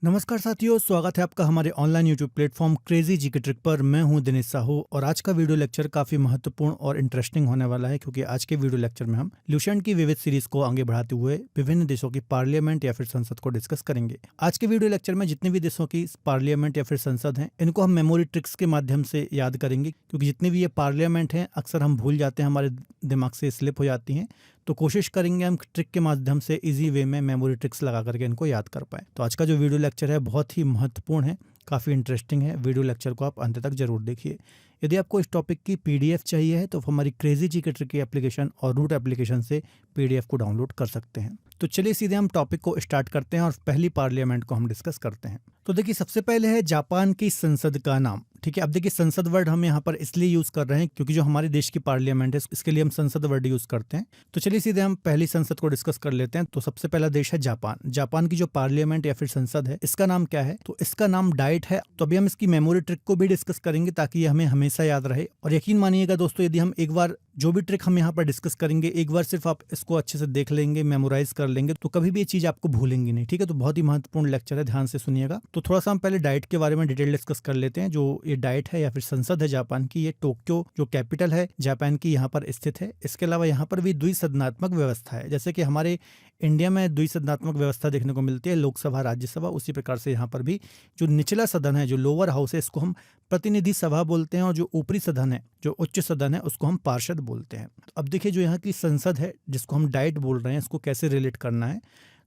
नमस्कार साथियों, स्वागत है आपका हमारे online YouTube platform crazy GK trick पर। मैं हूं दिनेश साहू और आज का वीडियो लेक्चर काफ़ी महत्वपूर्ण और इंटरेस्टिंग होने वाला है, क्योंकि आज के वीडियो लेक्चर में हम ल्यूसेंट की विविध सीरीज को आगे बढ़ाते हुए विभिन्न देशों की पार्लियामेंट या फिर संसद को डिस्कस करेंगे। आज के वीडियो लेक्चर में जितने भी देशों की पार्लियामेंट या फिर संसद हैं, इनको हम मेमोरी ट्रिक्स के माध्यम से याद करेंगे, क्योंकि जितनी भी ये पार्लियामेंट हैं अक्सर हम भूल जाते हैं, हमारे दिमाग से स्लिप हो जाती हैं। तो कोशिश करेंगे हम ट्रिक के माध्यम से इजी वे में मेमोरी ट्रिक्स लगा करके इनको याद कर पाए। तो आज का जो वीडियो लेक्चर है बहुत ही महत्वपूर्ण है, काफ़ी इंटरेस्टिंग है। वीडियो लेक्चर को आप अंत तक जरूर देखिए। यदि आपको इस टॉपिक की पीडीएफ चाहिए है तो हमारी क्रेजी जीके ट्रिक की एप्लीकेशन और रूट एप्लीकेशन से पीडीएफ को डाउनलोड कर सकते हैं। तो चलिए सीधे हम टॉपिक को स्टार्ट करते हैं और पहली पार्लियामेंट को हम डिस्कस करते हैं। तो देखिए, सबसे पहले है जापान की संसद का नाम। ठीक है, अब देखिए संसद वर्ड हम यहाँ पर इसलिए यूज कर रहे हैं क्योंकि जो हमारे देश की पार्लियामेंट है इसके लिए हम संसद वर्ड यूज करते हैं। तो चलिए सीधे हम पहली संसद को डिस्कस कर लेते हैं। तो सबसे पहला देश है जापान। जापान की जो पार्लियामेंट या फिर संसद है इसका नाम क्या है? तो इसका नाम डाइट है। तो अभी हम इसकी मेमोरी ट्रिक को भी डिस्कस करेंगे ताकि ये हमें हमेशा याद रहे। और यकीन मानिएगा दोस्तों, यदि हम एक बार जो भी ट्रिक हम यहाँ पर डिस्कस करेंगे, एक बार सिर्फ आप इसको अच्छे से देख लेंगे, मेमोराइज कर लेंगे, तो कभी भी ये चीज आपको भूलेंगे नहीं। ठीक है, तो बहुत ही महत्वपूर्ण लेक्चर है, ध्यान से सुनिएगा। तो थोड़ा सा हम पहले डाइट के बारे में डिटेल डिस्कस कर लेते हैं। जो ये डाइट है या फिर संसद है जापान की, ये टोक्यो जो कैपिटल है जापान की यहाँ पर स्थित है। इसके अलावा यहाँ पर भी द्विसदनात्मक व्यवस्था है। जैसे कि हमारे इंडिया में द्विसदनात्मक व्यवस्था देखने को मिलती है, लोकसभा राज्यसभा, उसी प्रकार से यहाँ पर भी जो निचला सदन है, जो लोअर हाउस है, इसको हम प्रतिनिधि सभा बोलते हैं, और जो ऊपरी सदन है, जो उच्च सदन है, उसको हम पार्षद बोलते हैं। अब देखिए, जो यहाँ की संसद है जिसको हम डाइट बोल रहे हैं, इसको कैसे रिलेट करना है।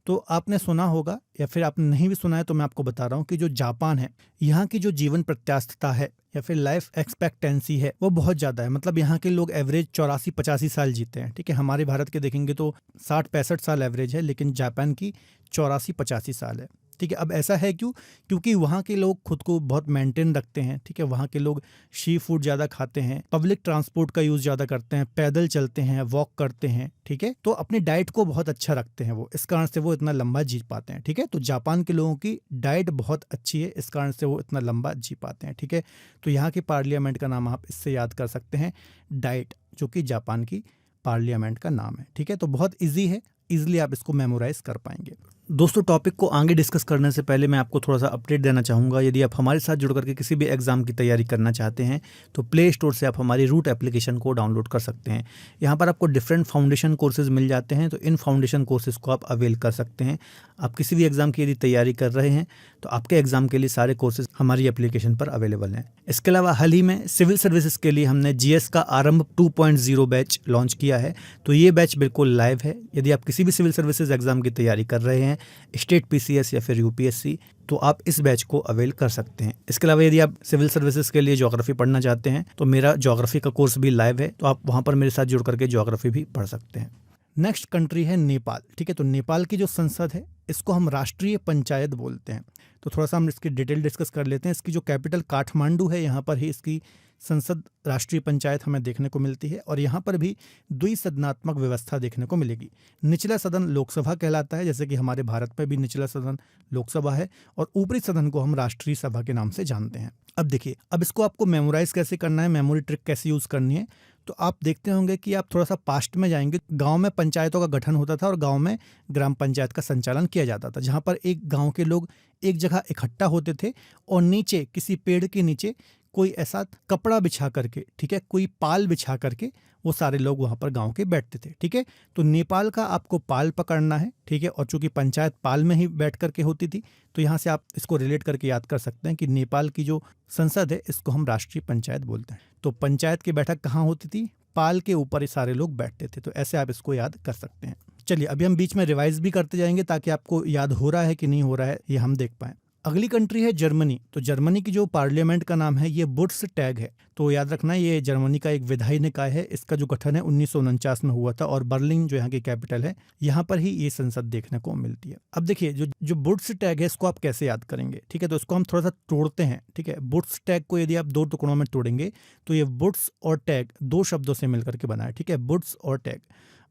तो आपने सुना होगा या फिर आपने नहीं भी सुना है तो मैं आपको बता रहा हूँ कि जो जापान है, यहाँ की जो जीवन प्रत्यास्थता है या फिर लाइफ एक्सपेक्टेंसी है वो बहुत ज़्यादा है। मतलब यहाँ के लोग एवरेज 84-85 साल जीते हैं। ठीक है, हमारे भारत के देखेंगे तो 60-65 साल एवरेज है, लेकिन जापान की 84-85 साल है। ठीक है, अब ऐसा है क्यों? क्योंकि वहाँ के लोग खुद को बहुत मेंटेन रखते हैं। ठीक है, वहाँ के लोग सी फूड ज़्यादा खाते हैं, पब्लिक ट्रांसपोर्ट का यूज़ ज़्यादा करते हैं, पैदल चलते हैं, वॉक करते हैं। ठीक है, तो अपनी डाइट को बहुत अच्छा रखते हैं वो, इस कारण से वो इतना लंबा जी पाते हैं। ठीक है, तो जापान के लोगों की डाइट बहुत अच्छी है, इस कारण से वो इतना लंबा जी पाते हैं। ठीक है, तो यहाँ की पार्लियामेंट का नाम आप इससे याद कर सकते हैं, डाइट, जो कि जापान की पार्लियामेंट का नाम है। ठीक है, तो बहुत ईजी है, इजीली आप इसको मेमोराइज कर पाएंगे। दोस्तों, टॉपिक को आगे डिस्कस करने से पहले मैं आपको थोड़ा सा अपडेट देना चाहूँगा। यदि आप हमारे साथ जुड़ करके किसी भी एग्जाम की तैयारी करना चाहते हैं तो प्ले स्टोर से आप हमारी रूट एप्लीकेशन को डाउनलोड कर सकते हैं। यहाँ पर आपको डिफरेंट फाउंडेशन कोर्सेज मिल जाते हैं, तो इन फाउंडेशन कोर्सेज को आप अवेल कर सकते हैं। आप किसी भी एग्जाम की यदि तैयारी कर रहे हैं तो आपके एग्जाम के लिए सारे कोर्सेज हमारी एप्लीकेशन पर अवेलेबल हैं। इसके अलावा हाल ही में सिविल सर्विसेज के लिए हमने जीएस का आरंभ 2.0 बैच लॉन्च किया है। तो ये बैच बिल्कुल लाइव है। यदि आप किसी भी सिविल सर्विसेज एग्जाम की तैयारी कर रहे हैं, स्टेट पीसीएस या फिर यूपीएससी, तो आप इस बैच को अवेल कर सकते हैं। इसके अलावा यदि आप सिविल सर्विसेज के लिए ज्योग्राफी पढ़ना चाहते हैं तो मेरा ज्योग्राफी का कोर्स भी लाइव है, तो आप वहां पर मेरे साथ जुड़ करके ज्योग्राफी भी पढ़ सकते हैं। नेक्स्ट कंट्री है नेपाल। ठीक है, तो नेपाल की जो संसद है इसको हम राष्ट्रीय पंचायत बोलते हैं। तो थोड़ा सा हम इसकी डिटेल डिस्कस कर लेते हैं। इसकी जो कैपिटल काठमांडू है, यहाँ पर ही इसकी संसद राष्ट्रीय पंचायत हमें देखने को मिलती है, और यहाँ पर भी द्विसदनात्मक व्यवस्था देखने को मिलेगी। निचला सदन लोकसभा कहलाता है, जैसे कि हमारे भारत में भी निचला सदन लोकसभा है, और ऊपरी सदन को हम राष्ट्रीय सभा के नाम से जानते हैं। अब देखिए, अब इसको आपको मेमोराइज कैसे करना है, मेमोरी ट्रिक कैसे यूज करनी है। तो आप देखते होंगे कि आप थोड़ा सा पास्ट में जाएंगे, गांव में पंचायतों का गठन होता था और गांव में ग्राम पंचायत का संचालन किया जाता था, जहां पर एक गांव के लोग एक जगह इकट्ठा होते थे और नीचे किसी पेड़ के नीचे कोई ऐसा कपड़ा बिछा करके, ठीक है, कोई पाल बिछा करके वो सारे लोग वहां पर गांव के बैठते थे। ठीक है, तो नेपाल का आपको पाल पकड़ना है। ठीक है, और चूंकि पंचायत पाल में ही बैठ करके होती थी, तो यहाँ से आप इसको रिलेट करके याद कर सकते हैं कि नेपाल की जो संसद है इसको हम राष्ट्रीय पंचायत बोलते हैं। तो पंचायत की बैठक कहाँ होती थी? पाल के ऊपर ही सारे लोग बैठते थे। तो ऐसे आप इसको याद कर सकते हैं। चलिए, अभी हम बीच में रिवाइज भी करते जाएंगे ताकि आपको याद हो रहा है कि नहीं हो रहा है ये हम देख पाएं। अगली कंट्री है जर्मनी। तो जर्मनी की जो पार्लियामेंट का नाम है ये बुंडसटैग है। तो याद रखना, ये जर्मनी का एक विधायी निकाय है। इसका जो गठन है 1949 में हुआ था, और बर्लिन जो यहाँ की कैपिटल है, यहाँ पर ही ये संसद देखने को मिलती है। अब देखिए, जो बुंडसटैग है इसको आप कैसे याद करेंगे। ठीक है, तो इसको हम थोड़ा सा तोड़ते हैं। ठीक है, बुंडसटैग को यदि आप 2 टुकड़ों में तोड़ेंगे तो ये बुड्स और टैग 2 शब्दों से मिलकर के बना है। ठीक है, बुड्स और टैग।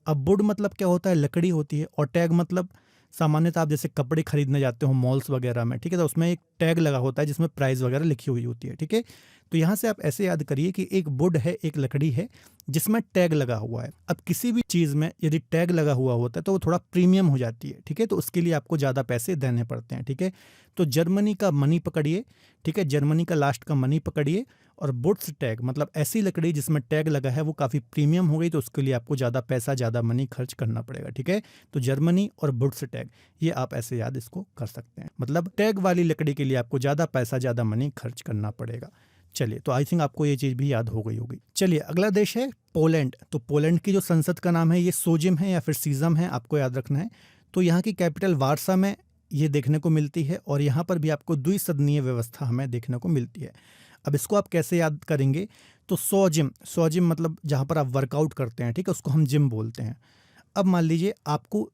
अब बुड मतलब क्या होता है? लकड़ी होती है, और टैग मतलब सामान्यतः आप जैसे कपड़े खरीदने जाते हो मॉल्स वगैरह में, ठीक है, तो उसमें एक टैग लगा होता है जिसमें प्राइस वगैरह लिखी हुई होती है। ठीक है, तो यहाँ से आप ऐसे याद करिए कि एक वुड है, एक लकड़ी है जिसमें टैग लगा हुआ है। अब किसी भी चीज़ में यदि टैग लगा हुआ होता है तो वो थोड़ा प्रीमियम हो जाती है, ठीक है, तो उसके लिए आपको ज़्यादा पैसे देने पड़ते हैं, ठीक है। तो जर्मनी का मनी पकड़िए, ठीक है, जर्मनी का लास्ट का मनी पकड़िए, और वुड्स टैग मतलब ऐसी लकड़ी जिसमें टैग लगा है वो काफ़ी प्रीमियम हो गई, तो उसके लिए आपको ज़्यादा पैसा, ज़्यादा मनी खर्च करना पड़ेगा, ठीक है। तो जर्मनी और वुड्स टैग, ये आप ऐसे याद इसको कर सकते हैं, मतलब टैग वाली लकड़ी के लिए आपको ज़्यादा पैसा, ज़्यादा मनी खर्च करना पड़ेगा। चलिए, तो आई थिंक आपको ये चीज़ भी याद हो गई होगी। चलिए, अगला देश है पोलैंड। तो पोलैंड की जो संसद का नाम है ये सोजिम है या फिर सीजम है, आपको याद रखना है। तो यहाँ की कैपिटल वारसा में ये देखने को मिलती है, और यहाँ पर भी आपको द्विसदनीय व्यवस्था हमें देखने को मिलती है। अब इसको आप कैसे याद करेंगे, तो सोजिम मतलब जहाँ पर आप वर्कआउट करते हैं, ठीक है, उसको हम जिम बोलते हैं। अब मान लीजिए आपको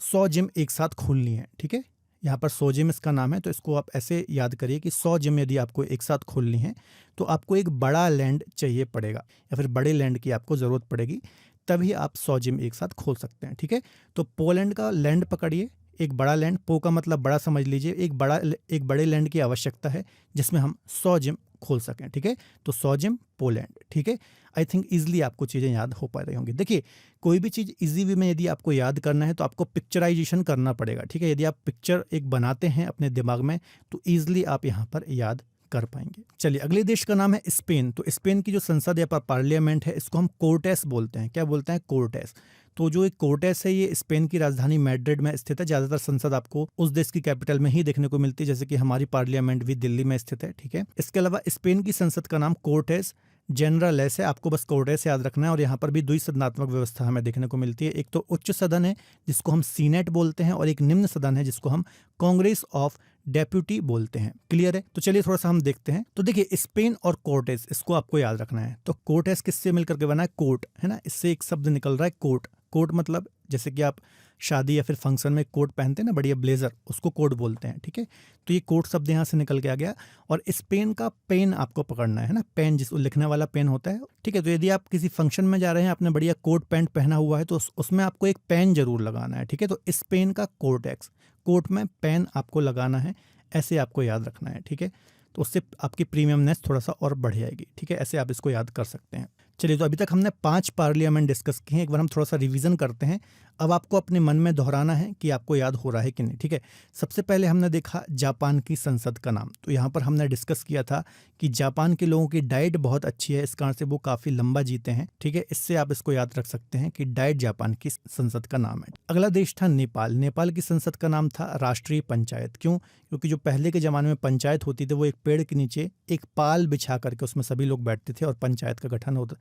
100 जिम एक साथ खोलनी है, ठीक है, यहाँ पर 100 जिम इसका नाम है, तो इसको आप ऐसे याद करिए कि 100 जिम यदि आपको एक साथ खोलनी है तो आपको एक बड़ा लैंड चाहिए पड़ेगा, या फिर बड़े लैंड की आपको ज़रूरत पड़ेगी, तभी आप 100 जिम एक साथ खोल सकते हैं, ठीक है। तो पोलैंड का लैंड पकड़िए, एक बड़ा लैंड, पो का मतलब बड़ा समझ लीजिए, एक बड़े लैंड की आवश्यकता है जिसमें हम 100 जिम खोल सकें, ठीक है। तो 100 जिम पोलैंड, ठीक है। आई थिंक ईजिली आपको चीज़ें याद हो पा रही होंगी। देखिए, कोई भी चीज़ इजी वे में यदि आपको याद करना है तो आपको पिक्चराइजेशन करना पड़ेगा, ठीक है। यदि आप पिक्चर एक बनाते हैं अपने दिमाग में तो ईजिली आप यहाँ पर याद कर पाएंगे। चलिए, अगले देश का नाम है स्पेन। तो स्पेन की जो संसद या पार्लियामेंट है इसको हम कोर्टेस बोलते हैं। क्या बोलते हैं? कोर्टेस। तो जो एक कोर्टेस है ये स्पेन की राजधानी मैड्रिड में स्थित है। ज़्यादातर संसद आपको उस देश की कैपिटल में ही देखने को मिलती है, जैसे कि हमारी पार्लियामेंट भी दिल्ली में स्थित है, ठीक है। इसके अलावा स्पेन की संसद का नाम कोर्टेस जनरलेस है, आपको बस कोर्टेस याद रखना है। और यहाँ पर भी द्विसदनात्मक व्यवस्था हमें देखने को मिलती है। एक तो उच्च सदन है जिसको हम सीनेट बोलते हैं, और एक निम्न सदन है जिसको हम कांग्रेस ऑफ डेप्यूटी बोलते हैं। क्लियर है? तो चलिए थोड़ा सा हम देखते हैं। तो देखिए, स्पेन और कोर्टेस, इसको आपको याद रखना है। तो कोर्टेस किससे मिलकर के बना है? कोर्ट, है ना, इससे एक शब्द निकल रहा है कोर्ट। कोर्ट मतलब जैसे कि आप शादी या फिर फंक्शन में कोट पहनते हैं ना, बढ़िया ब्लेजर, उसको कोट बोलते हैं, ठीक है। तो ये कोट शब्द यहाँ से निकल के आ गया। और स्पेन का पेन आपको पकड़ना है ना, पेन जिस लिखने वाला पेन होता है, ठीक है। तो यदि आप किसी फंक्शन में जा रहे हैं, आपने बढ़िया कोट पैंट पहना हुआ है, तो उसमें आपको एक पेन जरूर लगाना है, ठीक है। तो स्पेन का कोर्टेक्स, कोट में पेन आपको लगाना है, ऐसे आपको याद रखना है, ठीक है। तो उससे आपकी प्रीमियमनेस थोड़ा सा और बढ़ जाएगी, ठीक है। ऐसे आप इसको याद कर सकते हैं। चलिए, तो अभी तक हमने 5 पार्लियामेंट डिस्कस किए हैं। एक बार हम थोड़ा सा रिवीजन करते हैं। अब आपको अपने मन में दोहराना है कि आपको याद हो रहा है कि नहीं, ठीक है। सबसे पहले हमने देखा जापान की संसद का नाम। तो यहाँ पर हमने डिस्कस किया था कि जापान के लोगों की डाइट बहुत अच्छी है, इस कारण से वो काफ़ी लंबा जीते हैं, ठीक है। इससे आप इसको याद रख सकते हैं कि डाइट जापान की संसद का नाम है। अगला देश था नेपाल। नेपाल की संसद का नाम था राष्ट्रीय पंचायत। क्यों? क्योंकि जो पहले के ज़माने में पंचायत होती थी वो एक पेड़ के नीचे एक पाल बिछा करके उसमें सभी लोग बैठते थे और पंचायत का गठन होता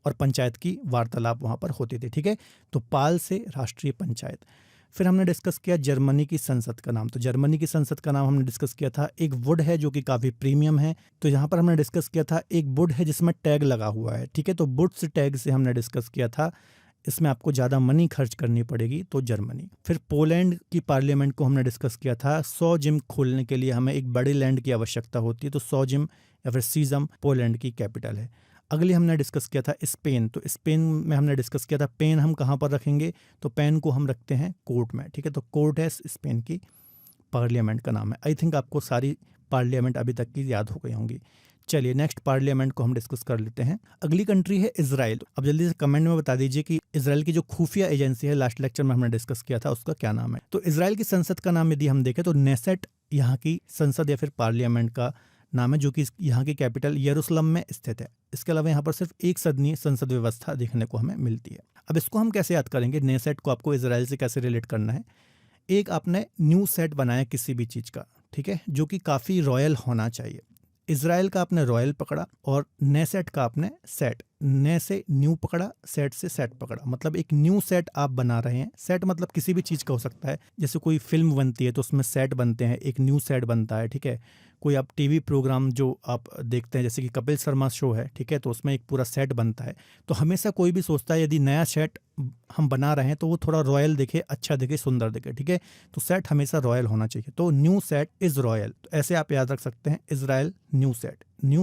और पंचायत की वार्तालाप वहाँ पर होती थी, ठीक है। तो पाल से राष्ट्रीय पंचायत। फिर हमने डिस्कस किया जर्मनी की संसद का नाम। तो जर्मनी की संसद का नाम हमने डिस्कस किया था, एक वुड है जो कि काफ़ी प्रीमियम है। तो यहाँ पर हमने डिस्कस किया था एक वुड है जिसमें टैग लगा हुआ है, ठीक है। तो वुड्स टैग से हमने डिस्कस किया था, इसमें आपको ज़्यादा मनी खर्च करनी पड़ेगी, तो जर्मनी। फिर पोलैंड की पार्लियामेंट को हमने डिस्कस किया था। 100 जिम खोलने के लिए हमें एक बड़े लैंड की आवश्यकता होती है, तो 100 जिम या फिर सीजम पोलैंड की कैपिटल है। अगली हमने डिस्कस किया था स्पेन। तो स्पेन में हमने डिस्कस किया था पेन हम कहाँ पर रखेंगे, तो पेन को हम रखते हैं कोर्ट में, ठीक है। तो कोर्ट है स्पेन की पार्लियामेंट का नाम है। आई थिंक आपको सारी पार्लियामेंट अभी तक की याद हो गई होंगी। चलिए, नेक्स्ट पार्लियामेंट को हम डिस्कस कर लेते हैं। अगली कंट्री है इजराइल। अब जल्दी से कमेंट में बता दीजिए कि इजराइल की जो खुफिया एजेंसी है, लास्ट लेक्चर में हमने डिस्कस किया था, उसका क्या नाम है। तो इजराइल की संसद का नाम यदि हम देखें तो नेसेट यहाँ की संसद या फिर पार्लियामेंट का नाम है, जो कि यहाँ की कैपिटल यरूशलेम में स्थित है। इसके अलावा यहाँ पर सिर्फ एक सदनीय संसद व्यवस्था देखने को हमें मिलती है। अब इसको हम कैसे याद करेंगे, नेसेट को आपको इजराइल से कैसे रिलेट करना है। एक आपने न्यू सेट बनाया किसी भी चीज़ का, ठीक है, जो कि काफ़ी रॉयल होना चाहिए। इजराइल का आपने रॉयल पकड़ा और नेसेट का आपने सेट, ने से न्यू पकड़ा, सेट से सेट पकड़ा, मतलब एक न्यू सेट आप बना रहे हैं। सेट मतलब किसी भी चीज़ का हो सकता है, जैसे कोई फिल्म बनती है तो उसमें सेट बनते हैं, एक न्यू सेट बनता है, ठीक है। कोई आप टीवी प्रोग्राम जो आप देखते हैं जैसे कि कपिल शर्मा शो है, ठीक है, तो उसमें एक पूरा सेट बनता है। तो हमेशा कोई भी सोचता है यदि नया सेट हम बना रहे हैं तो वो थोड़ा रॉयल दिखे, अच्छा दिखे, सुंदर दिखे, ठीक है। तो सेट हमेशा रॉयल होना चाहिए, तो न्यू सेट इज़ रॉयल। तो ऐसे आप याद रख सकते हैं, Israel new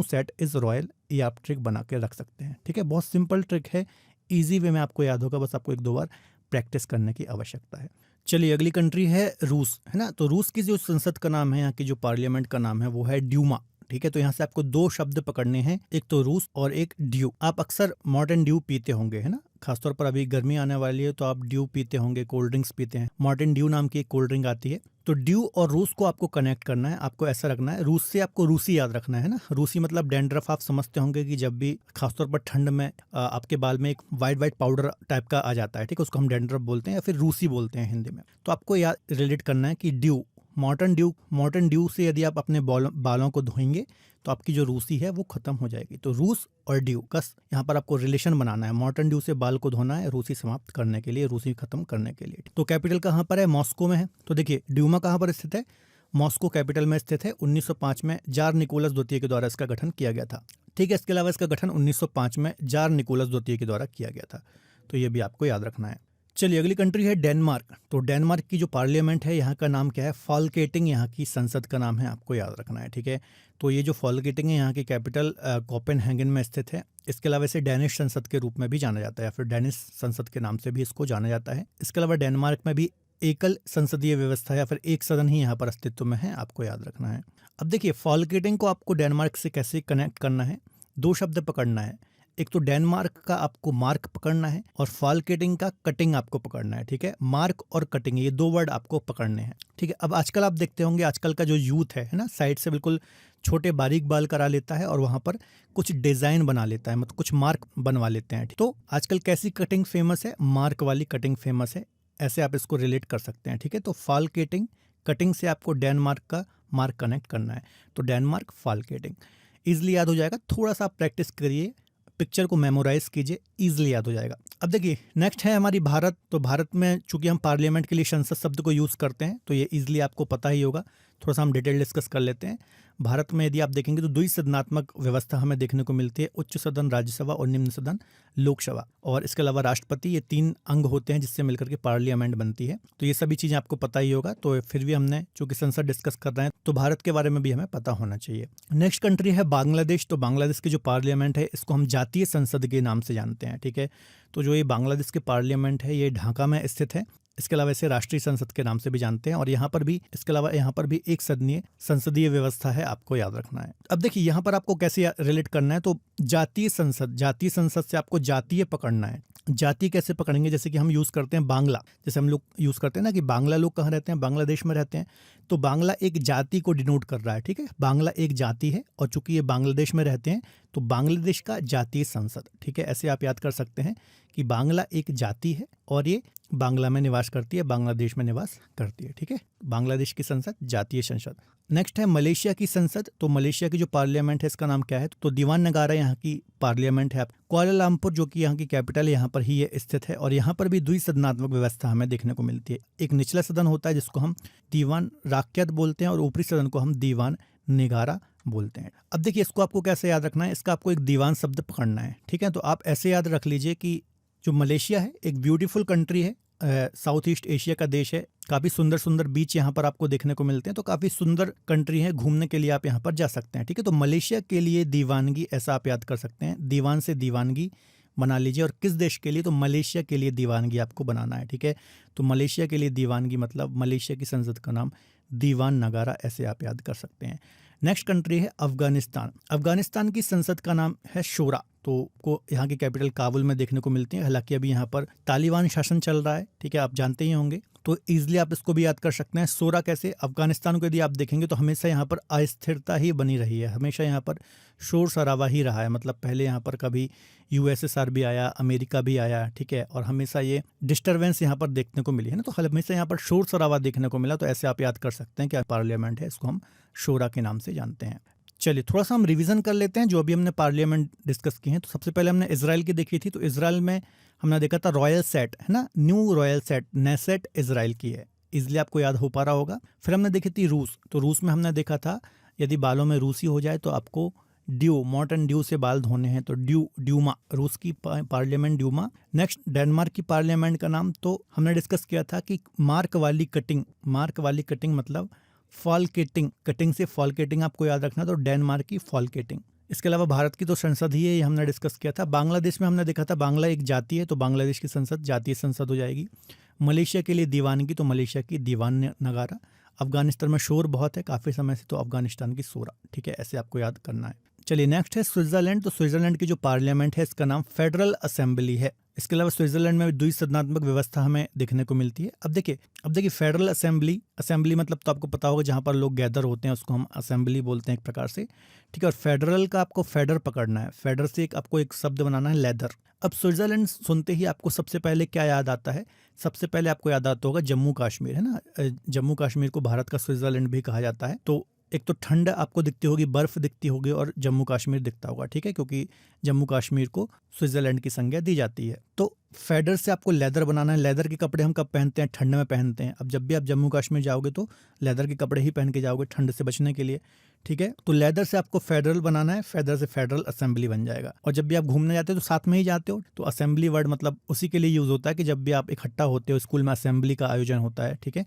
set is royal. ये आप ट्रिक बना के रख सकते हैं, ठीक है। बहुत सिंपल ट्रिक है, ईजी वे में आपको याद होगा, बस आपको 1-2 बार प्रैक्टिस करने की आवश्यकता है। चलिए, अगली कंट्री है रूस, है ना। तो रूस की जो संसद का नाम है, यहाँ की जो पार्लियामेंट का नाम है वो है ड्यूमा, ठीक है। तो यहाँ से आपको दो शब्द पकड़ने हैं, एक तो रूस और एक ड्यू। आप अक्सर मॉर्टेन ड्यू पीते होंगे, है ना, खासतौर पर अभी गर्मी आने वाली है तो आप ड्यू पीते होंगे, कोल्ड ड्रिंक्स पीते हैं। मॉर्टेन ड्यू नाम की एक कोल्ड ड्रिंक आती है। तो ड्यू और रूस को आपको कनेक्ट करना है, आपको ऐसा रखना है। रूस से आपको रूसी याद रखना है ना। रूसी मतलब डैंड्रफ, आप समझते होंगे कि जब भी खासतौर पर ठंड में आपके बाल में एक वाइट पाउडर टाइप का आ जाता है, ठीक है, उसको हम डैंड्रफ बोलते हैं या फिर रूसी बोलते हैं हिंदी में। तो आपको याद रिलेट करना है कि ड्यू, मॉर्टेन ड्यू से यदि आप अपने बालों को धोएंगे तो आपकी जो रूसी है वो खत्म हो जाएगी। तो रूस और ड्यू का यहाँ पर आपको रिलेशन बनाना है। मॉर्टेन ड्यू से बाल को धोना है रूसी समाप्त करने के लिए, रूसी खत्म करने के लिए। तो कैपिटल कहाँ पर है? मॉस्को में है। तो देखिए ड्यूमा कहाँ पर स्थित है? मॉस्को कैपिटल में स्थित है। 1905 में जार निकोलस द्वितीय के द्वारा इसका गठन किया गया था, ठीक है। इसके अलावा इसका गठन 1905 में जार निकोलस द्वितीय के द्वारा किया गया था। तो ये भी आपको याद रखना है। चलिए अगली कंट्री है डेनमार्क। तो डेनमार्क की जो पार्लियामेंट है यहाँ का नाम क्या है? फॉल्केटिंग यहाँ की संसद का नाम है, आपको याद रखना है, ठीक है। तो ये जो फॉल्केटिंग है यहाँ की कैपिटल कोपेनहेगन में स्थित है। इसके अलावा इसे डेनिश संसद के रूप में भी जाना जाता है या फिर डेनिश संसद के नाम से भी इसको जाना जाता है। इसके अलावा डेनमार्क में भी एकल संसदीय व्यवस्था या फिर एक सदन ही यहाँ पर अस्तित्व में है, आपको याद रखना है। अब देखिए फॉल्केटिंग को आपको डेनमार्क से कैसे कनेक्ट करना है? दो शब्द पकड़ना है, एक तो डेनमार्क का आपको मार्क पकड़ना है और फॉल्केटिंग का कटिंग आपको पकड़ना है, ठीक है। मार्क और कटिंग ये दो वर्ड आपको पकड़ने हैं, ठीक है। अब आजकल आप देखते होंगे आजकल का जो यूथ है ना, साइड से बिल्कुल छोटे बारीक बाल करा लेता है और वहां पर कुछ डिजाइन बना लेता है, मतलब कुछ मार्क बनवा लेते हैं। तो आजकल कैसी कटिंग फेमस है? मार्क वाली कटिंग फेमस है, ऐसे आप इसको रिलेट कर सकते हैं, ठीक है। तो फॉल्केटिंग कटिंग से आपको डेनमार्क का मार्क कनेक्ट करना है। तो डेनमार्क फॉल्केटिंग ईजिली याद हो जाएगा। थोड़ा सा प्रैक्टिस करिए, पिक्चर को मेमोराइज कीजिए, इजीली याद हो जाएगा। अब देखिए नेक्स्ट है हमारी भारत। तो भारत में चूंकि हम पार्लियामेंट के लिए संसद शब्द को यूज़ करते हैं तो ये इजीली आपको पता ही होगा। थोड़ा सा हम डिटेल डिस्कस कर लेते हैं। भारत में यदि आप देखेंगे तो द्विसदनात्मक व्यवस्था हमें देखने को मिलती है। उच्च सदन राज्यसभा और निम्न सदन लोकसभा, और इसके अलावा राष्ट्रपति, ये तीन अंग होते हैं जिससे मिलकर के पार्लियामेंट बनती है। तो ये सभी चीज़ें आपको पता ही होगा। तो फिर भी हमने चूंकि संसद डिस्कस कर रहे हैं तो भारत के बारे में भी हमें पता होना चाहिए। नेक्स्ट कंट्री है बांग्लादेश। तो बांग्लादेश की जो पार्लियामेंट है इसको हम जातीय संसद के नाम से जानते हैं, ठीक है। तो जो ये बांग्लादेश के पार्लियामेंट है ये ढाका में स्थित है। इसके अलावा इसे राष्ट्रीय संसद के नाम से भी जानते हैं और यहाँ पर भी इसके अलावा यहाँ पर भी एक सदनीय संसदीय व्यवस्था है, आपको याद रखना है। अब देखिए यहाँ पर आपको कैसे रिलेट करना है? तो जातीय संसद से आपको जातीय पकड़ना है। जाति कैसे पकड़ेंगे? जैसे कि हम यूज़ करते हैं बांग्ला, जैसे हम लोग यूज़ करते हैं ना कि बांग्ला लोग कहाँ रहते हैं? बांग्लादेश में रहते हैं। तो बांग्ला एक जाति को डिनोट कर रहा है, ठीक है। बांग्ला एक जाति है और चूंकि ये बांग्लादेश में रहते हैं तो बांग्लादेश का जातीय संसद, ठीक है। ऐसे आप याद कर सकते हैं कि बांग्ला एक जाति है और ये बांग्ला में निवास करती है, बांग्लादेश में निवास करती है, ठीक है। बांग्लादेश की संसद जातीय संसद। नेक्स्ट है मलेशिया की संसद। तो मलेशिया की जो पार्लियामेंट है इसका नाम क्या है? तो दीवान नगारा यहाँ की पार्लियामेंट है। कुआलालंपुर जो कि यहाँ की कैपिटल है यहाँ पर ही ये स्थित है और यहाँ पर भी द्विसदनात्मक व्यवस्था हमें देखने को मिलती है। एक निचला सदन होता है जिसको हम दीवान राक्यत बोलते हैं और ऊपरी सदन को हम दीवान निगारा बोलते हैं। अब देखिए इसको आपको कैसे याद रखना है? इसका आपको एक दीवान शब्द पकड़ना है, ठीक है। तो आप ऐसे याद रख लीजिए कि जो मलेशिया है एक ब्यूटीफुल कंट्री है, साउथ ईस्ट एशिया का देश है। काफ़ी सुंदर सुंदर बीच यहाँ पर आपको देखने को मिलते हैं। तो काफ़ी सुंदर कंट्री है, घूमने के लिए आप यहाँ पर जा सकते हैं, ठीक है। तो मलेशिया के लिए दीवानगी, ऐसा आप याद कर सकते हैं। दीवान से दीवानगी बना लीजिए। और किस देश के लिए? तो मलेशिया के लिए दीवानगी आपको बनाना है, ठीक है। तो मलेशिया के लिए दीवानगी मतलब मलेशिया की संसद का नाम दीवान नगारा, ऐसे आप याद कर सकते हैं। नेक्स्ट कंट्री है अफगानिस्तान। अफगानिस्तान की संसद का नाम है शोरा। तो को यहाँ की कैपिटल काबुल में देखने को मिलती है। हालांकि अभी यहाँ पर तालिबान शासन चल रहा है, ठीक है, आप जानते ही होंगे। तो ईजिली आप इसको भी याद कर सकते हैं। शोरा कैसे? अफगानिस्तान को यदि आप देखेंगे तो हमेशा यहाँ पर अस्थिरता ही बनी रही है, हमेशा यहाँ पर शोर शराबा ही रहा है। मतलब पहले यहाँ पर कभी यूएसएसआर भी आया, अमेरिका भी आया, ठीक है, और हमेशा ये डिस्टर्बेंस यहाँ पर देखने को मिली है ना। तो हमेशा यहाँ पर शोर शराबा देखने को मिला। तो ऐसे आप याद कर सकते हैं कि पार्लियामेंट है, इसको हम शोरा के नाम से जानते हैं। चलिए थोड़ा सा हम रिवीजन कर लेते हैं जो अभी हमने पार्लियामेंट डिस्कस की हैं। तो सबसे पहले हमने इजराइल की देखी थी। तो इजराइल में हमने देखा था रॉयल सेट, है ना, new royal set, Knesset Israel की है, इसलिए आपको याद हो पा रहा होगा। फिर हमने देखी थी रूस। तो रूस में हमने देखा था यदि बालों में रूसी हो जाए तो आपको ड्यू, मॉर्टेन ड्यू से बाल धोने हैं। तो ड्यूमा, रूस की पार्लियामेंट ड्यूमा। नेक्स्ट डेनमार्क की पार्लियामेंट का नाम तो हमने डिस्कस किया था कि मार्क वाली कटिंग मतलब फॉल्केटिंग, कटिंग से फॉल्केटिंग आपको याद रखना। तो डेनमार्क की फॉल्केटिंग। इसके अलावा भारत की तो संसद ही है, ये हमने डिस्कस किया था। बांग्लादेश में हमने देखा था बांग्ला एक जाति है, तो बांग्लादेश की संसद जातीय संसद हो जाएगी। मलेशिया के लिए दीवानगी, तो मलेशिया की दीवान नगारा। अफगानिस्तान में शोर बहुत है काफ़ी समय से, तो अफगानिस्तान की शोरा, ठीक है, ऐसे आपको याद करना है। चलिए नेक्स्ट है स्विट्जरलैंड। तो स्विट्जरलैंड की जो पार्लियामेंट है इसका नाम फेडरल असेंबली है। इसके अलावा स्विट्जरलैंड में द्विसदनात्मक व्यवस्था हमें देखने को मिलती है। अब देखिए फेडरल असेंबली मतलब तो आपको पता होगा जहाँ पर लोग गैदर होते हैं उसको हम असेंबली बोलते हैं एक प्रकार से, ठीक है। और फेडरल का आपको फेडर पकड़ना है, फेडर से आपको एक शब्द बनाना है लेदर। अब स्विट्जरलैंड सुनते ही आपको सबसे पहले क्या याद आता है? सबसे पहले आपको याद आता होगा जम्मू कश्मीर, है ना। जम्मू कश्मीर को भारत का स्विट्जरलैंड भी कहा जाता है। तो एक तो ठंड आपको दिखती होगी, बर्फ दिखती होगी, और जम्मू कश्मीर दिखता होगा, ठीक है, क्योंकि जम्मू कश्मीर को स्विट्जरलैंड की संज्ञा दी जाती है। तो फेडर से आपको लेदर बनाना है। लेदर के कपड़े हम कब पहनते हैं? ठंड में पहनते हैं। अब जब भी आप जम्मू कश्मीर जाओगे तो लेदर के कपड़े ही पहन के जाओगे ठंड से बचने के लिए, ठीक है। तो लेदर से आपको फेडरल बनाना है, फेडर से फेडरल असेंबली बन जाएगा। और जब भी आप घूमने जाते हो तो साथ में ही जाते हो, तो असेंबली वर्ड मतलब उसी के लिए यूज होता है कि जब भी आप इकट्ठा होते हो, स्कूल में असेंबली का आयोजन होता है, ठीक है।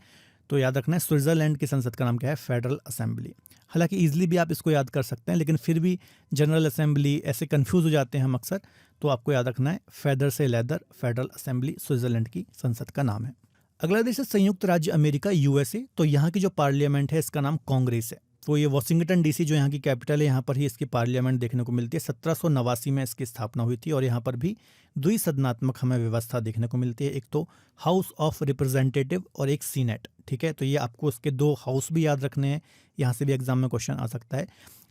तो याद रखना है स्विट्जरलैंड की संसद का नाम क्या है? Federal assembly. हालांकि ईजिली भी आप इसको याद कर सकते हैं, लेकिन फिर भी जनरल असेंबली ऐसे कंफ्यूज हो जाते हैं हम अक्सर, तो आपको याद रखना है फेदर से लेदर, फेडरल असेंबली स्विट्जरलैंड की संसद का नाम है। अगला देश है संयुक्त राज्य अमेरिका, यूएसए। तो यहाँ की जो पार्लियामेंट है इसका नाम कांग्रेस है। तो ये वॉशिंगटन डीसी जो यहाँ की कैपिटल है, यहाँ पर ही इसकी पार्लियामेंट देखने को मिलती है। 1789 में इसकी स्थापना हुई थी और यहाँ पर भी द्विसदनात्मक हमें व्यवस्था देखने को मिलती है। एक तो हाउस ऑफ रिप्रेजेंटेटिव और एक सीनेट, ठीक है। तो ये आपको उसके दो हाउस भी याद रखने हैं, यहाँ से भी एग्जाम में क्वेश्चन आ सकता है।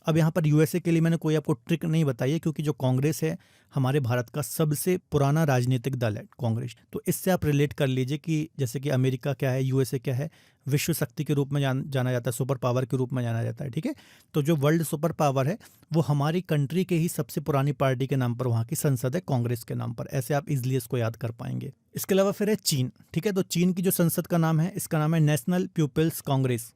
अब यहाँ पर यूएसए के लिए मैंने कोई आपको ट्रिक नहीं बताई है, क्योंकि जो कांग्रेस है हमारे भारत का सबसे पुराना राजनीतिक दल है कांग्रेस। तो इससे आप रिलेट कर लीजिए कि जैसे कि अमेरिका क्या है, यूएसए क्या है, विश्व शक्ति के रूप में जाना जाता है, सुपर पावर के रूप में जाना जाता है, ठीक है। तो जो वर्ल्ड सुपर पावर है वो हमारी कंट्री के ही सबसे पुरानी पार्टी के नाम पर वहाँ की संसद है, कांग्रेस के नाम पर। ऐसे आप इजिली इसको याद कर पाएंगे। इसके अलावा फिर है चीन, ठीक है। तो चीन की जो संसद का नाम है इसका नाम है नेशनल पीपल्स कांग्रेस,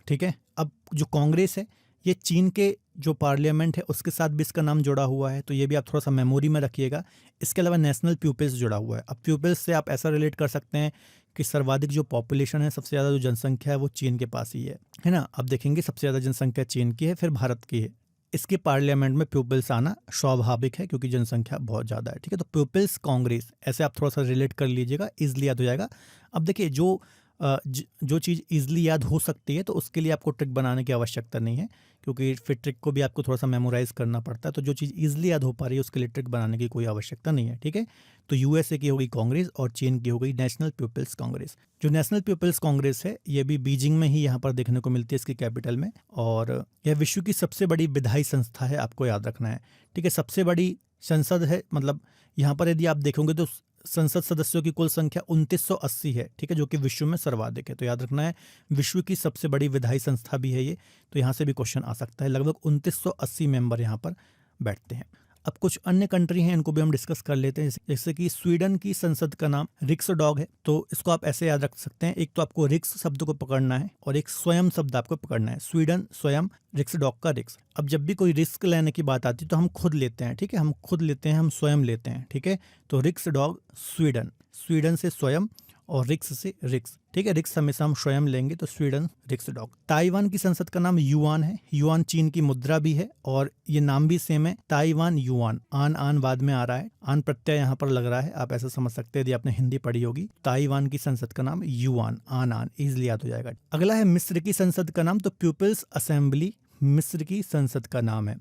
ठीक है। अब जो कांग्रेस है ये चीन के जो पार्लियामेंट है उसके साथ भी इसका नाम जुड़ा हुआ है, तो ये भी आप थोड़ा सा मेमोरी में रखिएगा। इसके अलावा नेशनल पीपल्स जुड़ा हुआ है। अब पीपल्स से आप ऐसा रिलेट कर सकते हैं कि सर्वाधिक जो पॉपुलेशन है, सबसे ज़्यादा जो जनसंख्या है वो चीन के पास ही है ना। अब देखेंगे सबसे ज़्यादा जनसंख्या चीन की है, फिर भारत की है। इसके पार्लियामेंट में पीपल्स आना स्वाभाविक है क्योंकि जनसंख्या बहुत ज़्यादा है, ठीक है। तो पीपल्स कांग्रेस ऐसे आप थोड़ा सा रिलेट कर लीजिएगा, ईजिली याद हो जाएगा। अब देखिए जो चीज़ ईजिली याद हो सकती है तो उसके लिए आपको ट्रिक बनाने की आवश्यकता नहीं है, क्योंकि फिर ट्रिक को भी आपको थोड़ा सा मेमोराइज करना पड़ता है। तो जो चीज़ ईजिली याद हो पा रही है उसके लिए ट्रिक बनाने की कोई आवश्यकता नहीं है, ठीक है। तो यूएसए की हो गई कांग्रेस और चीन की हो गई नेशनल पीपल्स कांग्रेस। जो नेशनल पीपल्स कांग्रेस है ये भी बीजिंग में ही यहाँ पर देखने को मिलती है, इसकी कैपिटल में। और यह विश्व की सबसे बड़ी विधायी संस्था है, आपको याद रखना है, ठीक है। सबसे बड़ी संसद है, मतलब यहाँ पर यदि आप देखोगे तो संसद सदस्यों की कुल संख्या 2980 है, ठीक है, जो कि विश्व में सर्वाधिक है। तो याद रखना है विश्व की सबसे बड़ी विधायी संस्था भी है ये, तो यहाँ से भी क्वेश्चन आ सकता है। लगभग 2980 मेंबर यहाँ पर बैठते हैं। अब कुछ अन्य कंट्री हैं, इनको भी हम डिस्कस कर लेते हैं। जैसे कि स्वीडन की संसद का नाम रिक्सडॉग है, तो इसको आप ऐसे याद रख सकते हैं। एक तो आपको रिक्स शब्द को पकड़ना है और एक स्वयं शब्द आपको पकड़ना है। स्वीडन स्वयं, रिक्सडॉग का रिक्स। अब जब भी कोई रिस्क लेने की बात आती है तो हम खुद लेते हैं, ठीक है, हम खुद लेते हैं, हम स्वयं लेते हैं, ठीक है। तो रिक्सडॉग स्वीडन, स्वीडन से स्वयं और रिक्स से रिक्स, ठीक है। रिक्स हमेशा हम स्वयं लेंगे, तो स्वीडन रिक्सडॉग। ताइवान की संसद का नाम युआन है। युआन चीन की मुद्रा भी है और ये नाम भी सेम है, ताइवान युआन। आन बाद में आ रहा है, आन प्रत्यय यहाँ पर लग रहा है, आप ऐसा समझ सकते हैं यदि आपने हिंदी पढ़ी होगी। ताइवान की संसद का नाम युआन, आन इजिली याद हो जाएगा। अगला है मिस्र की संसद का नाम, तो पीपल्स असेंबली मिस्र की संसद का नाम है।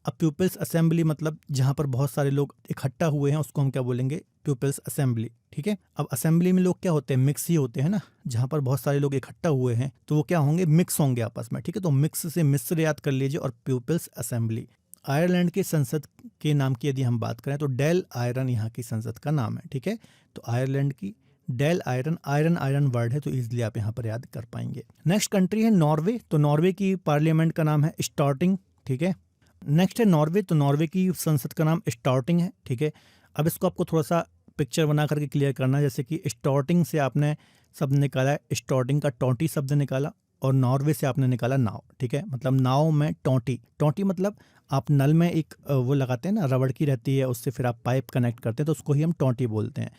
अब पीपल्स असेंबली मतलब जहाँ पर बहुत सारे लोग इकट्ठा हुए हैं उसको हम क्या बोलेंगे? पीपल्स असेंबली, ठीक है। अब असेंबली में लोग क्या होते हैं? मिक्स ही होते हैं ना। जहाँ पर बहुत सारे लोग इकट्ठा हुए हैं तो वो क्या होंगे? मिक्स होंगे आपस में, ठीक है। तो मिक्स से मिस्र याद कर लीजिए और पीपल्स असेंबली। आयरलैंड के संसद के नाम की यदि हम बात करें तो डेल आयरन यहाँ की संसद का नाम है, ठीक है। तो आयरलैंड की डेल आयरन, आयरन वर्ड है, तो इजिली आप यहाँ पर याद कर पाएंगे। नेक्स्ट कंट्री है नॉर्वे। तो नॉर्वे की पार्लियामेंट का नाम है स्टार्टिंग, ठीक है। नेक्स्ट है नॉर्वे। तो नॉर्वे की संसद का नाम स्टार्टिंग है, ठीक है। अब इसको आपको थोड़ा सा पिक्चर बना करके क्लियर करना है। जैसे कि स्टार्टिंग से आपने शब्द निकाला है, स्टार्टिंग का टोंटी शब्द निकाला, और नॉर्वे से आपने निकाला नाव, ठीक है। मतलब नाव में टोंटी मतलब आप नल में एक वो लगाते हैं ना, रबड़ की रहती है, उससे फिर आप पाइप कनेक्ट करते हैं, तो उसको ही हम टोंटी बोलते हैं।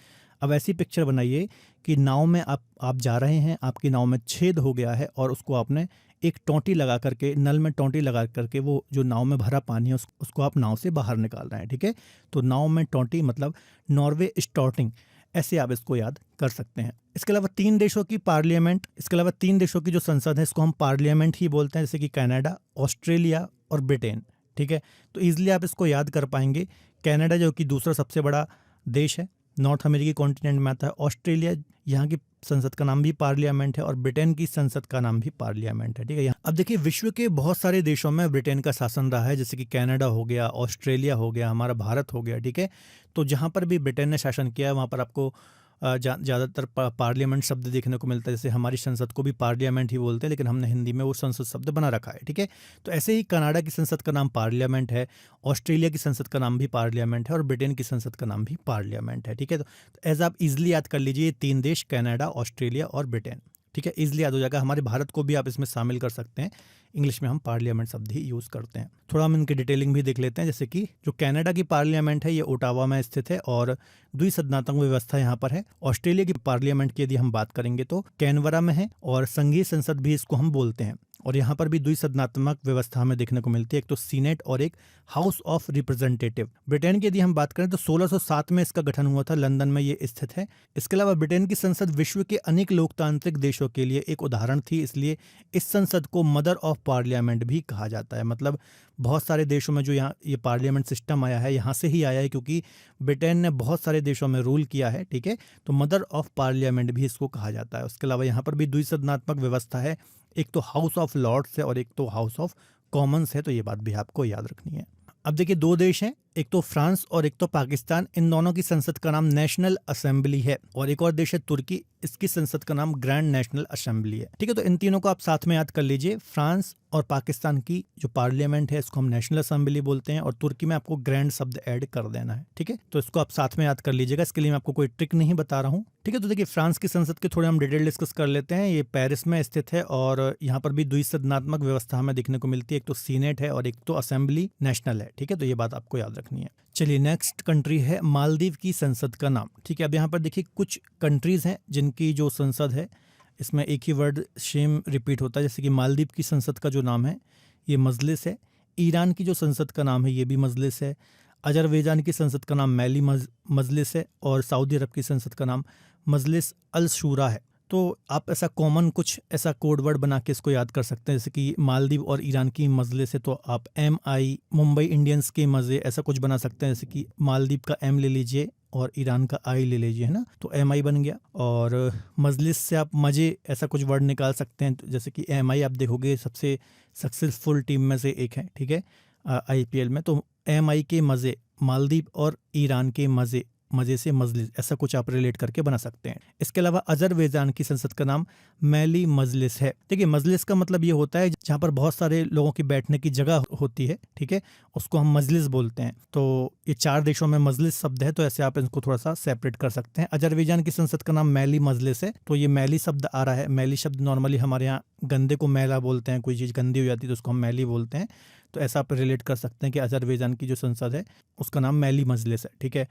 अब ऐसी पिक्चर बनाइए कि नाव में आप जा रहे हैं, आपकी नाव में छेद हो गया है और उसको आपने एक टोंटी लगा करके, नल में टोंटी लगा करके वो जो नाव में भरा पानी है उसको आप नाव से बाहर निकाल रहे हैं, ठीक है। तो नाव में टोंटी मतलब नॉर्वे स्टार्टिंग। ऐसे आप इसको याद कर सकते हैं। इसके अलावा 3 देशों की पार्लियामेंट, इसके अलावा 3 देशों की जो संसद है इसको हम पार्लियामेंट ही बोलते हैं, जैसे कि कनाडा, ऑस्ट्रेलिया और ब्रिटेन। ठीक है, तो ईजिली आप इसको याद कर पाएंगे। कनाडा जो कि दूसरा सबसे बड़ा देश है, नॉर्थ अमेरिकी कॉन्टिनेंट में आता है। ऑस्ट्रेलिया, यहाँ की संसद का नाम भी पार्लियामेंट है और ब्रिटेन की संसद का नाम भी पार्लियामेंट है। ठीक है, अब देखिए विश्व के बहुत सारे देशों में ब्रिटेन का शासन रहा है, जैसे कि कनाडा हो गया, ऑस्ट्रेलिया हो गया, हमारा भारत हो गया। ठीक है, तो जहाँ पर भी ब्रिटेन ने शासन किया है वहाँ पर आपको ज़्यादातर पार्लियामेंट शब्द देखने को मिलता है। जैसे हमारी संसद को भी पार्लियामेंट ही बोलते हैं, लेकिन हमने हिंदी में वो संसद शब्द बना रखा है। ठीक है, तो ऐसे ही कनाडा की संसद का नाम पार्लियामेंट है, ऑस्ट्रेलिया की संसद का नाम भी पार्लियामेंट है और ब्रिटेन की संसद का नाम भी पार्लियामेंट है। ठीक है, तो एज आप इजिली याद कर लीजिए 3 देश, कनाडा, ऑस्ट्रेलिया और ब्रिटेन। ठीक है, इजिली याद हो जाएगा। हमारे भारत को भी आप इसमें शामिल कर सकते हैं, इंग्लिश में हम पार्लियामेंट शब्द ही यूज़ करते हैं। थोड़ा हम इनकी डिटेलिंग भी देख लेते हैं। जैसे कि जो कनाडा की पार्लियामेंट है ये ओटावा में स्थित है और द्विसदनात्मक व्यवस्था यहाँ पर है। ऑस्ट्रेलिया की पार्लियामेंट की यदि हम बात करेंगे तो कैनबरा में है और संघीय संसद भी इसको हम बोलते हैं और यहाँ पर भी द्विसदनात्मक व्यवस्था हमें देखने को मिलती है, एक तो सीनेट और एक हाउस ऑफ रिप्रेजेंटेटिव। ब्रिटेन की यदि हम बात करें तो 1607 में इसका गठन हुआ था, लंदन में ये स्थित है। इसके अलावा ब्रिटेन की संसद विश्व के अनेक लोकतांत्रिक देशों के लिए एक उदाहरण थी, इसलिए इस संसद को मदर ऑफ पार्लियामेंट भी कहा जाता है। मतलब बहुत सारे देशों में जो यहाँ ये पार्लियामेंट सिस्टम आया है यहाँ से ही आया है, क्योंकि ब्रिटेन ने बहुत सारे देशों में रूल किया है। ठीक है, तो मदर ऑफ पार्लियामेंट भी इसको कहा जाता है। उसके अलावा यहाँ पर भी द्विसदनात्मक व्यवस्था है, एक तो हाउस ऑफ लॉर्ड्स है और एक तो हाउस ऑफ कॉमन्स है, तो ये बात भी आपको याद रखनी है। अब देखिए 2 देश हैं, एक तो फ्रांस और एक तो पाकिस्तान। इन दोनों की संसद का नाम नेशनल असेंबली है और एक और देश है तुर्की, इसकी संसद का नाम ग्रैंड नेशनल असेंबली है। ठीक है, तो इन तीनों को आप साथ में याद कर लीजिए। फ्रांस और पाकिस्तान की जो पार्लियामेंट है इसको हम नेशनल असेंबली बोलते हैं और तुर्की में आपको ग्रैंड शब्द ऐड कर देना है। ठीक है, तो इसको आप साथ में याद कर लीजिएगा। इसके लिए मैं आपको कोई ट्रिक नहीं बता रहा हूँ। ठीक है, तो देखिए फ्रांस की संसद के थोड़े हम डिटेल डिस्कस कर लेते हैं। ये पेरिस में स्थित है और यहाँ पर भी द्विसदनात्मक व्यवस्था हमें देखने को मिलती है, एक तो सीनेट है और एक तो असेंबली नेशनल है। ठीक है, तो ये बात आपको याद रखनी है। चलिए नेक्स्ट कंट्री है मालदीव की संसद का नाम। ठीक है, अब यहाँ पर देखिए कुछ कंट्रीज हैं जिनकी जो संसद है इसमें एक ही वर्ड सेम रिपीट होता है। जैसे कि मालदीव की संसद का जो नाम है ये मजलिस है, ईरान की जो संसद का नाम है ये भी मजलिस है, अजरबैजान की संसद का नाम मैली मजलिस है और सऊदी अरब की संसद का नाम मजलिस अल शूरा है। तो आप ऐसा कॉमन कुछ ऐसा कोड वर्ड बना के इसको याद कर सकते हैं, जैसे कि मालदीव और ईरान की मजलिस है तो आप MI, मुंबई इंडियंस के मज़े, ऐसा कुछ बना सकते हैं। जैसे कि मालदीव का M ले लीजिए और ईरान का I ले लीजिए, है ना, तो MI बन गया। और मजलिस से आप मज़े ऐसा कुछ वर्ड निकाल सकते हैं, जैसे कि MI आप देखोगे सबसे सक्सेसफुल टीम में से एक है। ठीक है, IPL में, तो MI के मज़े, मालदीव और ईरान के मज़े, मज़े से मजलिस, ऐसा कुछ आप रिलेट करके बना सकते हैं। इसके अलावा अजरबैजान की संसद का नाम मैली मजलिस है। देखिए मजलिस का मतलब ये होता है जहाँ पर बहुत सारे लोगों की बैठने की जगह होती है। ठीक है, उसको हम मजलिस बोलते हैं। तो ये 4 देशों में मजलिस शब्द है, तो ऐसे आप इनको थोड़ा सा सेपरेट कर सकते हैं। अजरबैजान की संसद का नाम मैली मजलिस है, तो ये मैली शब्द आ रहा है। मैली शब्द नॉर्मली हमारे यहाँ गंदे को मैला बोलते हैं, कोई चीज़ गंदी हो जाती है तो उसको हम मैली बोलते हैं, तो ऐसा आप रिलेट कर सकते हैं कि अजरबैजान की जो संसद है उसका नाम मैली मजलिस है। ठीक है,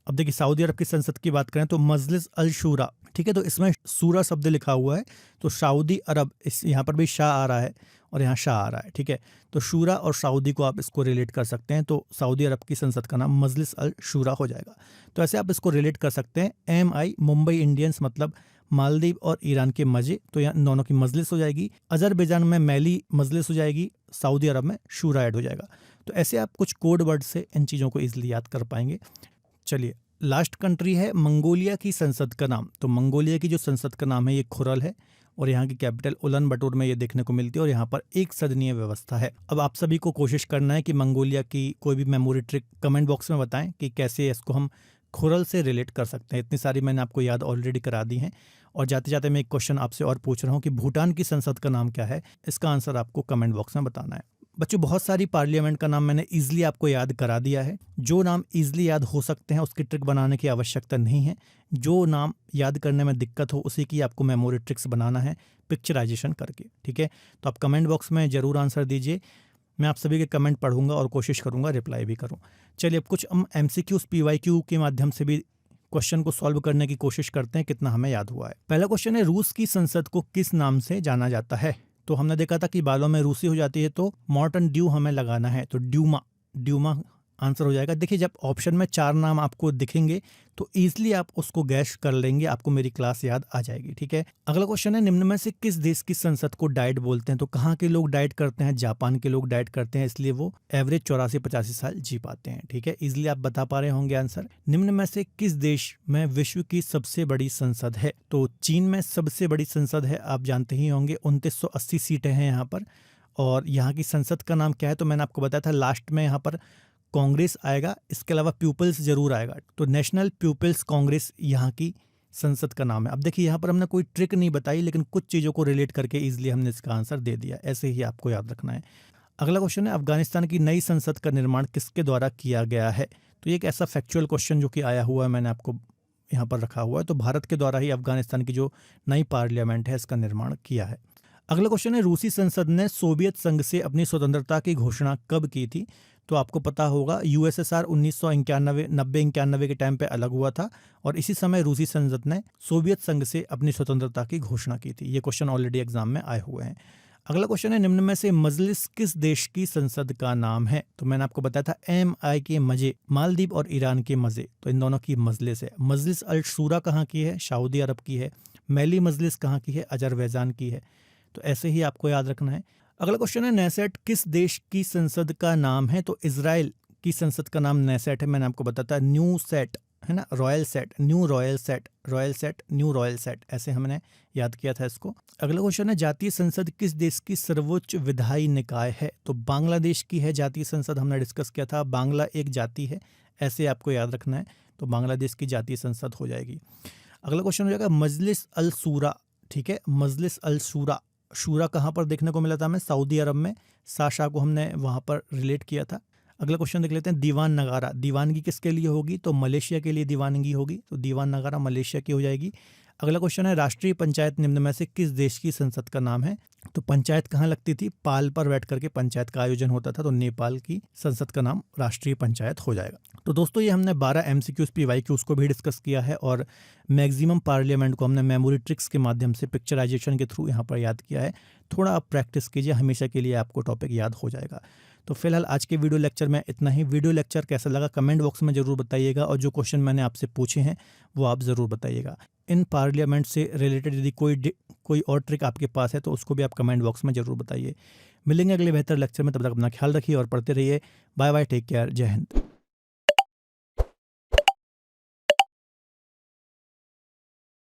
अब देखिए सऊदी अरब की संसद की बात करें तो मजलिस अल शूरा। ठीक है, तो इसमें सूरा शब्द लिखा हुआ है, तो सऊदी अरब, इस यहाँ पर भी शाह आ रहा है और यहाँ शाह आ रहा है। ठीक है, तो शूरा और सऊदी को आप इसको रिलेट कर सकते हैं, तो सऊदी अरब की संसद का नाम मजलिस अल शूरा हो जाएगा। तो ऐसे आप इसको रिलेट कर सकते हैं। MI, मुंबई इंडियंस, मतलब मालदीव और ईरान के मजे, तो यहाँ दोनों की मजलिस हो जाएगी। अजरबैजान में मैली मजलिस हो जाएगी, सऊदी अरब में शूरा ऐड हो जाएगा। तो ऐसे आप कुछ कोड वर्ड से इन चीज़ों को ईजिली याद कर पाएंगे। चलिए लास्ट कंट्री है मंगोलिया की संसद का नाम। तो मंगोलिया की जो संसद का नाम है ये खुरल है और यहाँ की कैपिटल उलन बटोर में ये देखने को मिलती है और यहाँ पर एक सदनीय व्यवस्था है। अब आप सभी को कोशिश करना है कि मंगोलिया की कोई भी मेमोरी ट्रिक कमेंट बॉक्स में बताएं कि कैसे इसको हम खुरल से रिलेट कर सकते हैं। इतनी सारी मैंने आपको याद ऑलरेडी करा दी हैं। और जाते जाते मैं एक क्वेश्चन आपसे और पूछ रहा हूँ कि भूटान की संसद का नाम क्या है, इसका आंसर आपको कमेंट बॉक्स में बताना है। बच्चों बहुत सारी पार्लियामेंट का नाम मैंने ईजिली आपको याद करा दिया है। जो नाम ईजिली याद हो सकते हैं उसकी ट्रिक बनाने की आवश्यकता नहीं है। जो नाम याद करने में दिक्कत हो उसी की आपको मेमोरी ट्रिक्स बनाना है पिक्चराइजेशन करके। ठीक है, तो आप कमेंट बॉक्स में ज़रूर आंसर दीजिए। मैं आप सभी के कमेंट पढ़ूंगा और कोशिश करूंगा रिप्लाई भी करूं। चलिए अब कुछ हम MCQs PYQ के माध्यम से भी क्वेश्चन को सॉल्व करने की कोशिश करते हैं, कितना हमें याद हुआ है। पहला क्वेश्चन है, रूस की संसद को किस नाम से जाना जाता है? तो हमने देखा था कि बालों में रूसी हो जाती है तो मॉर्टन ड्यू हमें लगाना है, तो ड्यूमा आंसर हो जाएगा। देखिए जब ऑप्शन में 4 नाम आपको दिखेंगे तो ईजिली आप उसको गैस कर लेंगे, आपको मेरी क्लास याद आ जाएगी। ठीक है, अगला क्वेश्चन है निम्न में से किस देश की संसद को डाइट बोलते हैं? तो कहाँ के लोग डाइट करते हैं? जापान के लोग डाइट करते हैं, इसलिए वो एवरेज 84-85 साल जी पाते हैं। ठीक है, इजिली आप बता पा रहे होंगे आंसर। निम्न में से किस देश में विश्व की सबसे बड़ी संसद है? तो चीन में सबसे बड़ी संसद है, आप जानते ही होंगे। 2980 सीटें हैं यहाँ पर। और यहाँ की संसद का नाम क्या है? तो मैंने आपको बताया था लास्ट में यहाँ पर कांग्रेस आएगा, इसके अलावा पीपल्स जरूर आएगा। तो नेशनल पीपल्स कांग्रेस यहाँ की संसद का नाम है। अब देखिए यहाँ पर हमने कोई ट्रिक नहीं बताई, लेकिन कुछ चीज़ों को रिलेट करके इजीली हमने इसका आंसर दे दिया। ऐसे ही आपको याद रखना है। अगला क्वेश्चन है अफगानिस्तान की नई संसद का निर्माण किसके द्वारा किया गया है? तो ये एक ऐसा फैक्चुअल क्वेश्चन जो कि आया हुआ है, मैंने आपको यहाँ पर रखा हुआ है। तो भारत के द्वारा ही अफगानिस्तान की जो नई पार्लियामेंट है इसका निर्माण किया है। अगला क्वेश्चन है रूसी संसद ने सोवियत संघ से अपनी स्वतंत्रता की घोषणा कब की थी? तो आपको पता होगा यूएसएसआर 1991 के टाइम पे अलग हुआ था और इसी समय रूसी संसद ने सोवियत संघ से अपनी स्वतंत्रता की घोषणा की थी। ये क्वेश्चन ऑलरेडी एग्जाम में आए हुए हैं। अगला क्वेश्चन है निम्न में से मजलिस किस देश की संसद का नाम है? तो मैंने आपको बताया था MI के मजे, मालदीव और ईरान के मजे, तो इन दोनों की मजलिस है। मजलिस अल शूरा कहाँ की है? सऊदी अरब की है। मैली मजलिस कहाँ की है? अजरबैजान की है। तो ऐसे ही आपको याद रखना है। अगला क्वेश्चन है नेसेट किस देश की संसद का नाम है? तो इजराइल की संसद का नाम नेसेट है। मैंने आपको बताया था न्यू सेट है ना, royal set, new royal set, royal set, new royal set, ऐसे हमने याद किया था इसको। अगला क्वेश्चन है जातीय संसद किस देश की सर्वोच्च विधायी निकाय है? तो बांग्लादेश की है जातीय संसद, हमने डिस्कस किया था। बांग्ला एक जाति है, ऐसे आपको याद रखना है। तो बांग्लादेश की जातीय संसद हो जाएगी। अगला क्वेश्चन हो जाएगा मजलिस अल शूरा। ठीक है, मजलिस अल शूरा, शूरा कहाँ पर देखने को मिला था हमें? सऊदी अरब में। शाह को हमने वहाँ पर रिलेट किया था। अगला क्वेश्चन देख लेते हैं दीवान नगारा, दीवानगी किसके लिए होगी? तो मलेशिया के लिए दीवानगी होगी। तो दीवान नगारा मलेशिया की हो जाएगी। अगला क्वेश्चन है राष्ट्रीय पंचायत निम्न में से किस देश की संसद का नाम है? तो पंचायत कहाँ लगती थी? पाल पर बैठ करके पंचायत का आयोजन होता था। तो नेपाल की संसद का नाम राष्ट्रीय पंचायत हो जाएगा। तो दोस्तों ये हमने 12 MCQs PYQs को भी डिस्कस किया है और मैक्सिमम पार्लियामेंट को हमने मेमोरी ट्रिक्स के माध्यम से पिक्चराइजेशन के थ्रू यहाँ पर याद किया है। थोड़ा आप प्रैक्टिस कीजिए, हमेशा के लिए आपको टॉपिक याद हो जाएगा। तो फिलहाल आज के वीडियो लेक्चर में इतना ही। वीडियो लेक्चर कैसा लगा कमेंट बॉक्स में ज़रूर बताइएगा और जो क्वेश्चन मैंने आपसे पूछे हैं वो आप ज़रूर बताइएगा। इन पार्लियामेंट से रिलेटेड यदि कोई और ट्रिक आपके पास है तो उसको भी आप कमेंट बॉक्स में ज़रूर बताइए। मिलेंगे अगले बेहतर लेक्चर में, तब तक अपना ख्याल रखिए और पढ़ते रहिए। बाय बाय, टेक केयर, जय हिंद।